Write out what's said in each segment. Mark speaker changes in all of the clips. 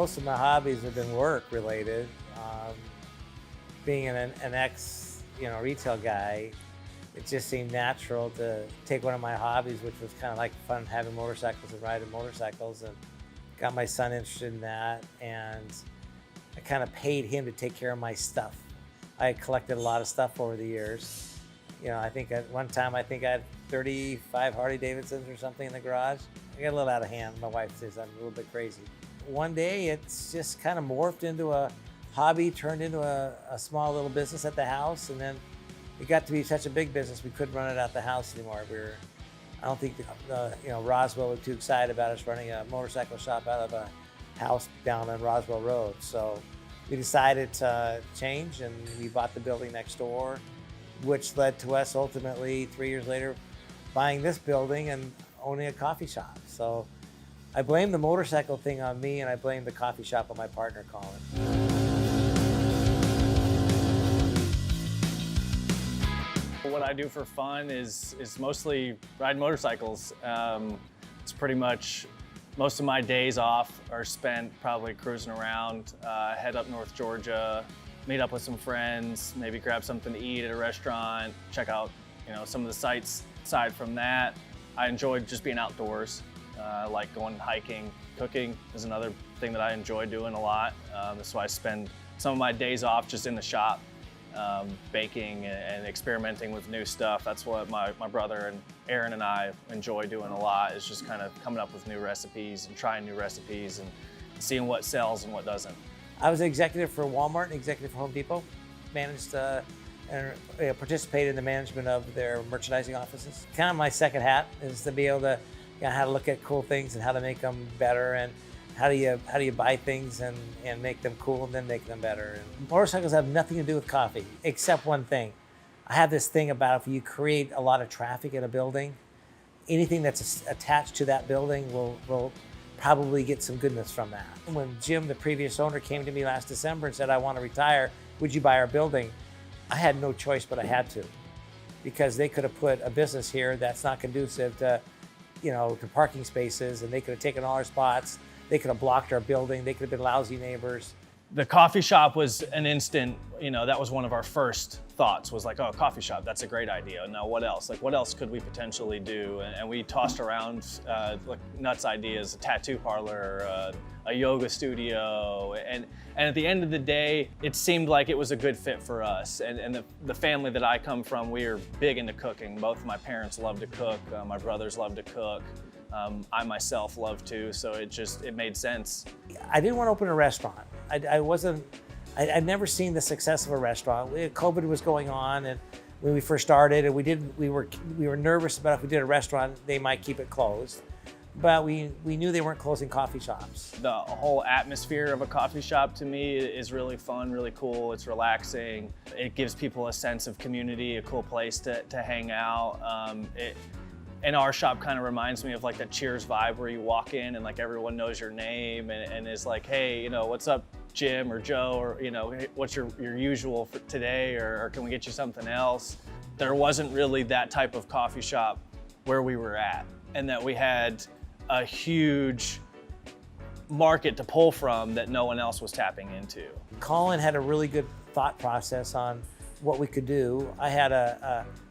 Speaker 1: most of my hobbies have been work related. Being an ex, retail guy, it just seemed natural to take one of my hobbies, which was kind of like fun having motorcycles and riding motorcycles, and got my son interested in that. And I kind of paid him to take care of my stuff. I had collected a lot of stuff over the years. I think at one time, I had 35 Harley Davidsons or something in the garage. I got a little out of hand. My wife says I'm a little bit crazy. One day, it's just kind of morphed into a hobby, turned into a small little business at the house, and then it got to be such a big business we couldn't run it out the house anymore. I don't think Roswell was too excited about us running a motorcycle shop out of a house down on Roswell Road. So we decided to change, and we bought the building next door, which led to us ultimately 3 years later buying this building and owning a coffee shop. So I blame the motorcycle thing on me, and I blame the coffee shop on my partner, Colin.
Speaker 2: What I do for fun is mostly ride motorcycles. It's pretty much most of my days off are spent probably cruising around, head up North Georgia, meet up with some friends, maybe grab something to eat at a restaurant, check out some of the sights. Aside from that, I enjoy just being outdoors. I like going hiking. Cooking is another thing that I enjoy doing a lot. That's why I spend some of my days off just in the shop, baking and experimenting with new stuff. That's what my brother and Aaron and I enjoy doing a lot, is just kind of coming up with new recipes and trying new recipes and seeing what sells and what doesn't.
Speaker 1: I was an executive for Walmart and executive for Home Depot, managed and participated in the management of their merchandising offices. Kind of my second hat is to be able to, how to look at cool things and how to make them better, and how do you buy things and make them cool and then make them better. And motorcycles have nothing to do with coffee, except one thing. I have this thing about, if you create a lot of traffic in a building, anything that's attached to that building will probably get some goodness from that. When Jim, the previous owner, came to me last December and said, I want to retire, would you buy our building? I had no choice, but I had to, because they could have put a business here that's not conducive to, to parking spaces, and they could have taken all our spots. They could have blocked our building. They could have been lousy neighbors.
Speaker 2: The coffee shop was an instant, that was one of our first thoughts, was like, oh, coffee shop, that's a great idea. Now what else? Like, what else could we potentially do? And we tossed around like nuts ideas, a tattoo parlor, a yoga studio. And at the end of the day, it seemed like it was a good fit for us. And the family that I come from, we are big into cooking. Both of my parents love to cook. My brothers love to cook. I myself love to, so it made sense.
Speaker 1: I didn't want to open a restaurant. I'd never seen the success of a restaurant. COVID was going on, and when we first started, and we were nervous about if we did a restaurant, they might keep it closed. But we knew they weren't closing coffee shops. The
Speaker 2: whole atmosphere of a coffee shop to me is really fun, really cool. It's relaxing. It gives people a sense of community, a cool place to hang out. And our shop kind of reminds me of like that Cheers vibe, where you walk in and like everyone knows your name and is like, hey, what's up, Jim or Joe, or hey, what's your usual for today, or can we get you something else? There wasn't really that type of coffee shop where we were at, and that we had a huge market to pull from that no one else was tapping into.
Speaker 1: Colin had a really good thought process on what we could do. I had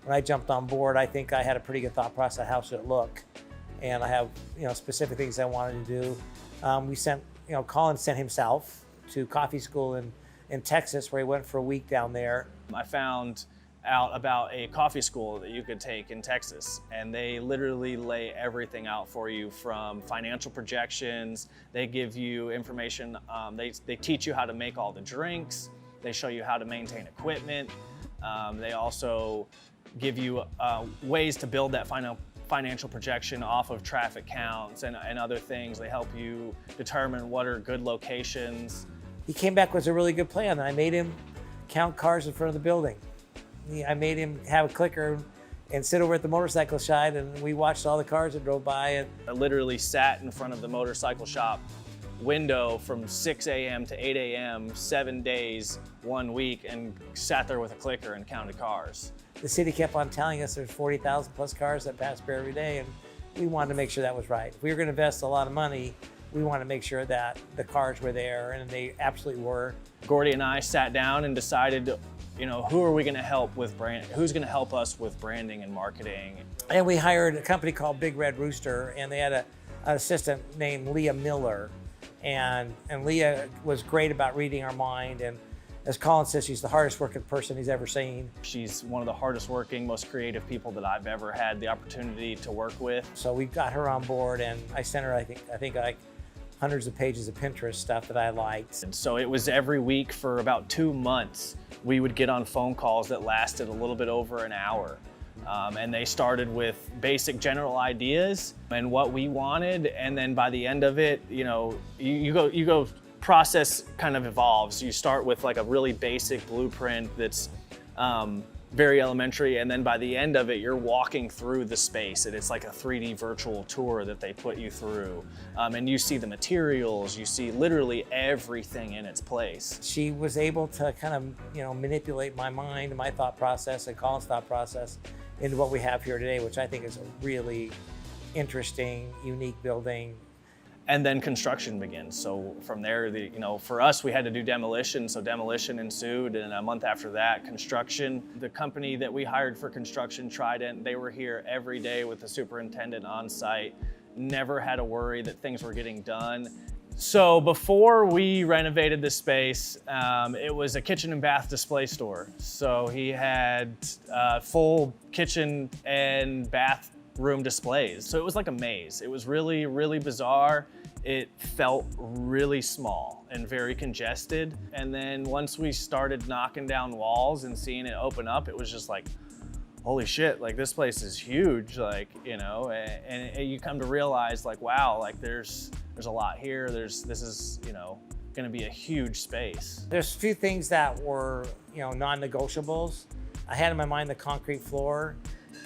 Speaker 1: when I jumped on board, I think I had a pretty good thought process how should it look, and I have specific things I wanted to do. Colin sent himself to coffee school in Texas, where he went for a week down there.
Speaker 2: I found out about a coffee school that you could take in Texas, and they literally lay everything out for you, from financial projections. They give you information. They teach you how to make all the drinks. They show you how to maintain equipment. They also give you ways to build that financial projection off of traffic counts and other things. They help you determine what are good locations.
Speaker 1: He came back with a really good plan. I made him count cars in front of the building. I made him have a clicker and sit over at the motorcycle side, and we watched all the cars that drove by. And
Speaker 2: I literally sat in front of the motorcycle shop window from 6 a.m. to 8 a.m. 7 days, 1 week, and sat there with a clicker and counted cars.
Speaker 1: The city kept on telling us there's 40,000 plus cars that pass by every day, and we wanted to make sure that was right. If we were going to invest a lot of money we want to make sure that the cars were there, and they absolutely were.
Speaker 2: Gordy and I sat down and decided, you know, who are we going to help with brand? Who's going to help us with branding and marketing?
Speaker 1: And we hired a company called Big Red Rooster, and they had an assistant named Leah Miller. And Leah was great about reading our mind. And as Colin says, she's the hardest working person he's ever seen.
Speaker 2: She's one of the hardest working, most creative people that I've ever had the opportunity to work with.
Speaker 1: So we got her on board, and I sent her, I think like hundreds of pages of Pinterest stuff that I liked.
Speaker 2: And so it was every week for about 2 months, we would get on phone calls that lasted a little bit over an hour. And they started with basic general ideas and what we wanted. And then by the end of it, you know, you go process kind of evolves. You start with like a really basic blueprint that's very elementary, and then by the end of it, you're walking through the space, and it's like a 3D virtual tour that they put you through. And you see the materials, you see literally everything in its place.
Speaker 1: She was able to kind of, you know, manipulate my mind, my thought process, and Colin's thought process into what we have here today, which I think is a really interesting, unique building.
Speaker 2: And then construction begins. So from there, you know, for us, we had to do demolition. So demolition ensued, and a month after that, construction. The company that we hired for construction, Trident, they were here every day with the superintendent on site. Never had to worry that things were getting done. So before we renovated this space, it was a kitchen and bath display store. So he had full kitchen and bathroom displays. So it was like a maze. It was really, really bizarre. It felt really small and very congested. And then once we started knocking down walls and seeing it open up, it was just like, holy shit, like this place is huge, like, you know, and you come to realize like, wow, like there's a lot here. This is, you know, gonna be a huge space.
Speaker 1: There's a few things that were, you know, non-negotiables. I had in my mind the concrete floor,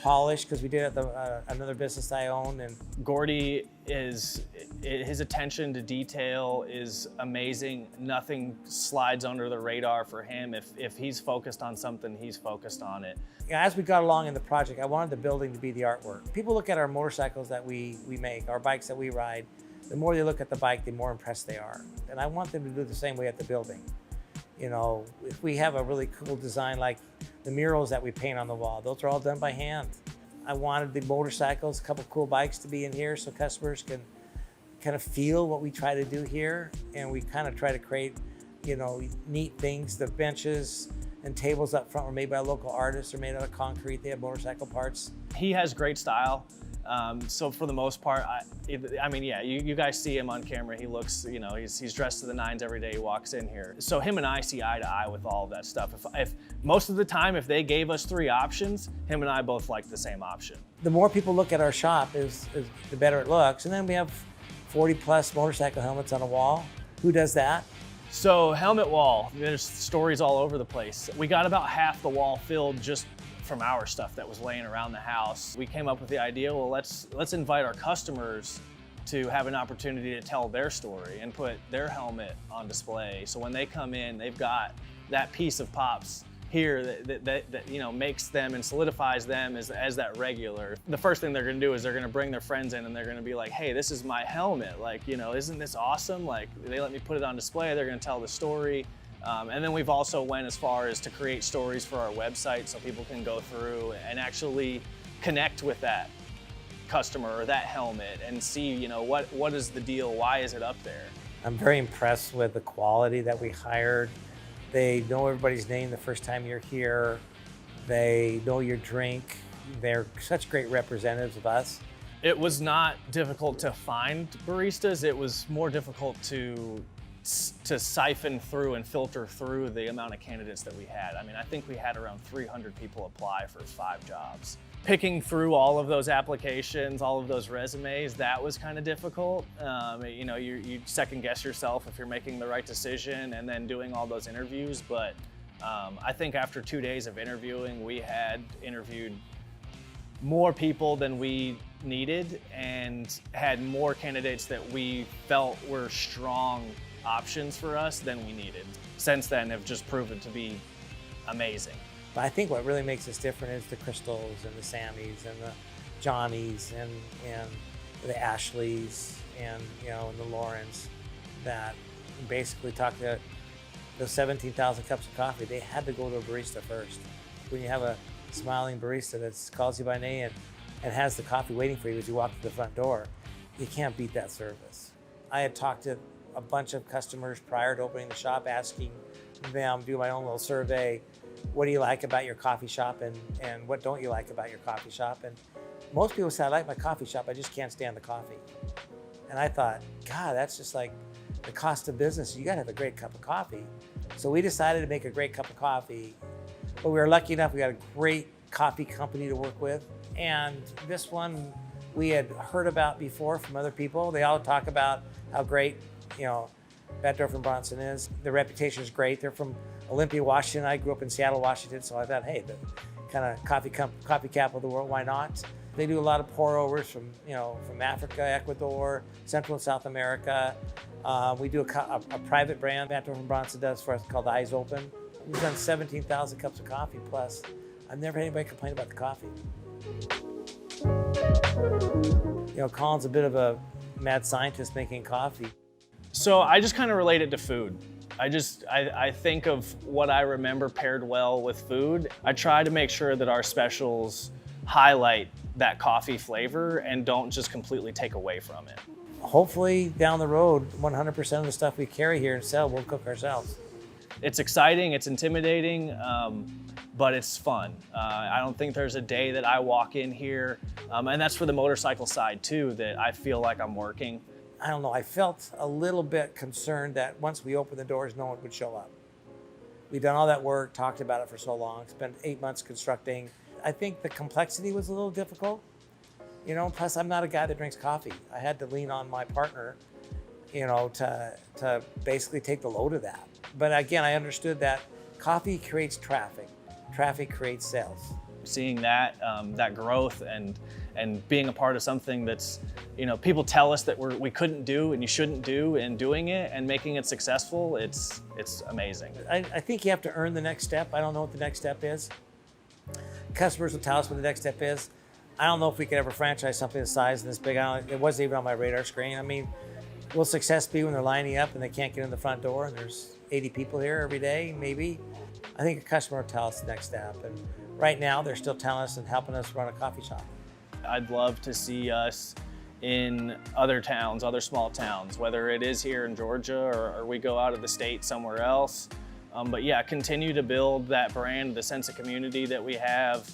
Speaker 1: polished, because we did it at another business I own. And
Speaker 2: Gordy his attention to detail is amazing. Nothing slides under the radar for him. If he's focused on something, he's focused on it.
Speaker 1: As we got along in the project, I wanted the building to be the artwork. People look at our motorcycles that we make, our bikes that we ride. The more they look at the bike, the more impressed they are. And I want them to do the same way at the building. You know, if we have a really cool design like the murals that we paint on the wall, those are all done by hand. I wanted the motorcycles, a couple cool bikes to be in here so customers can kind of feel what we try to do here. And we kind of try to create, you know, neat things. The benches and tables up front were made by local artists. They're made out of concrete. They have motorcycle parts.
Speaker 2: He has great style. So for the most part, I mean, yeah, you guys see him on camera. He looks, you know, he's dressed to the nines every day he walks in here. So him and I see eye to eye with all of that stuff. If most of the time, if they gave us 3 options, him and I both like the same option.
Speaker 1: The more people look at our shop, is the better it looks. And then we have 40 plus motorcycle helmets on a wall. Who does that?
Speaker 2: So helmet wall, there's stories all over the place. We got about half the wall filled just from our stuff that was laying around the house. We came up with the idea, well, let's invite our customers to have an opportunity to tell their story and put their helmet on display. So when they come in, they've got that piece of Pops here that you know, makes them and solidifies them as that regular. The first thing they're gonna do is they're gonna bring their friends in and they're gonna be like, hey, this is my helmet. Like, you know, isn't this awesome? Like, they let me put it on display. They're gonna tell the story. And then we've also went as far as to create stories for our website so people can go through and actually connect with that customer or that helmet and see, you know, what is the deal? Why is it up there?
Speaker 1: I'm very impressed with the quality that we hired. They know everybody's name the first time you're here. They know your drink. They're such great representatives of us.
Speaker 2: It was not difficult to find baristas. It was more difficult to siphon through and filter through the amount of candidates that we had. I mean, I think we had around 300 people apply for 5 jobs. Picking through all of those applications, all of those resumes, that was kind of difficult. You know, you second guess yourself if you're making the right decision and then doing all those interviews. But I think after 2 days of interviewing, we had interviewed more people than we needed and had more candidates that we felt were strong options for us than we needed. Since then have just proven to be amazing.
Speaker 1: But I think what really makes us different is the Crystals and the Sammys and the Johnnies and the Ashleys and in the Lawrence that basically talked to those 17,000 cups of coffee. They had to go to a barista first. When you have a smiling barista that calls you by name and has the coffee waiting for you as you walk to the front door, you can't beat that service. I had talked to a bunch of customers prior to opening the shop, asking them, do my own little survey, what do you like about your coffee shop and what don't you like about your coffee shop? And most people say, I like my coffee shop, I just can't stand the coffee. And I thought, God, that's just like the cost of business. You gotta have a great cup of coffee. So we decided to make a great cup of coffee, but we were lucky enough, we got a great coffee company to work with. And this one we had heard about before from other people. They all talk about how great, Bettorf and Bronson is. Their reputation is great. They're from Olympia, Washington. I grew up in Seattle, Washington, so I thought, hey, the kind of coffee capital of the world, why not? They do a lot of pour overs from Africa, Ecuador, Central and South America. We do a private brand Bettorf and Bronson does for us called Eyes Open. We've done 17,000 cups of coffee plus. I've never had anybody complain about the coffee. Colin's a bit of a mad scientist making coffee.
Speaker 2: So I just kind of relate it to food. I think of what I remember paired well with food. I try to make sure that our specials highlight that coffee flavor and don't just completely take away from it.
Speaker 1: Hopefully down the road, 100% of the stuff we carry here and sell, we'll cook ourselves.
Speaker 2: It's exciting, it's intimidating, but it's fun. I don't think there's a day that I walk in here, and that's for the motorcycle side too, that I feel like I'm working.
Speaker 1: I don't know, I felt a little bit concerned that once we opened the doors, no one would show up. We've done all that work, talked about it for so long, spent 8 months constructing. I think the complexity was a little difficult, plus I'm not a guy that drinks coffee. I had to lean on my partner, to basically take the load of that. But again, I understood that coffee creates traffic. Traffic creates sales.
Speaker 2: Seeing that growth and being a part of something that's, people tell us that we couldn't do and you shouldn't do, and doing it and making it successful, it's amazing.
Speaker 1: I think you have to earn the next step. I don't know what the next step is. Customers will tell us what the next step is. I don't know if we could ever franchise something this size and this big. It wasn't even on my radar screen. I mean, will success be when they're lining up and they can't get in the front door and there's 80 people here every day? Maybe. I think a customer will tell us the next step. And right now, they're still telling us and helping us run a coffee shop.
Speaker 2: I'd love to see us in other towns, other small towns, whether it is here in Georgia or we go out of the state somewhere else. But yeah, continue to build that brand, the sense of community that we have.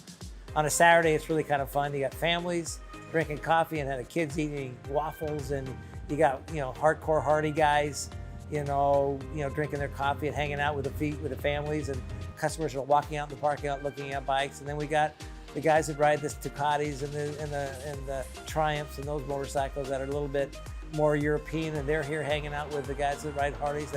Speaker 1: On a Saturday, it's really kind of fun. You got families drinking coffee and the kids eating waffles, and you got hardcore hardy guys, drinking their coffee and hanging out with the families, and customers are walking out in the parking lot looking at bikes. And then we got the guys that ride the Ducatis and the Triumphs and those motorcycles that are a little bit more European, and they're here hanging out with the guys that ride Harleys,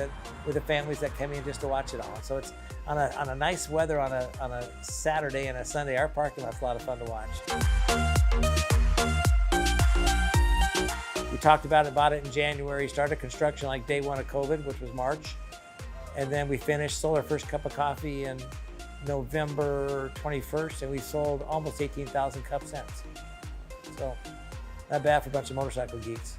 Speaker 1: with the families that come in just to watch it all. So it's on a nice weather on a Saturday and a Sunday. Our parking lot's a lot of fun to watch. We talked about it in January, started construction like day one of COVID, which was March. And then we sold our first cup of coffee in November 21st, and we sold almost 18,000 cups since. So not bad for a bunch of motorcycle geeks.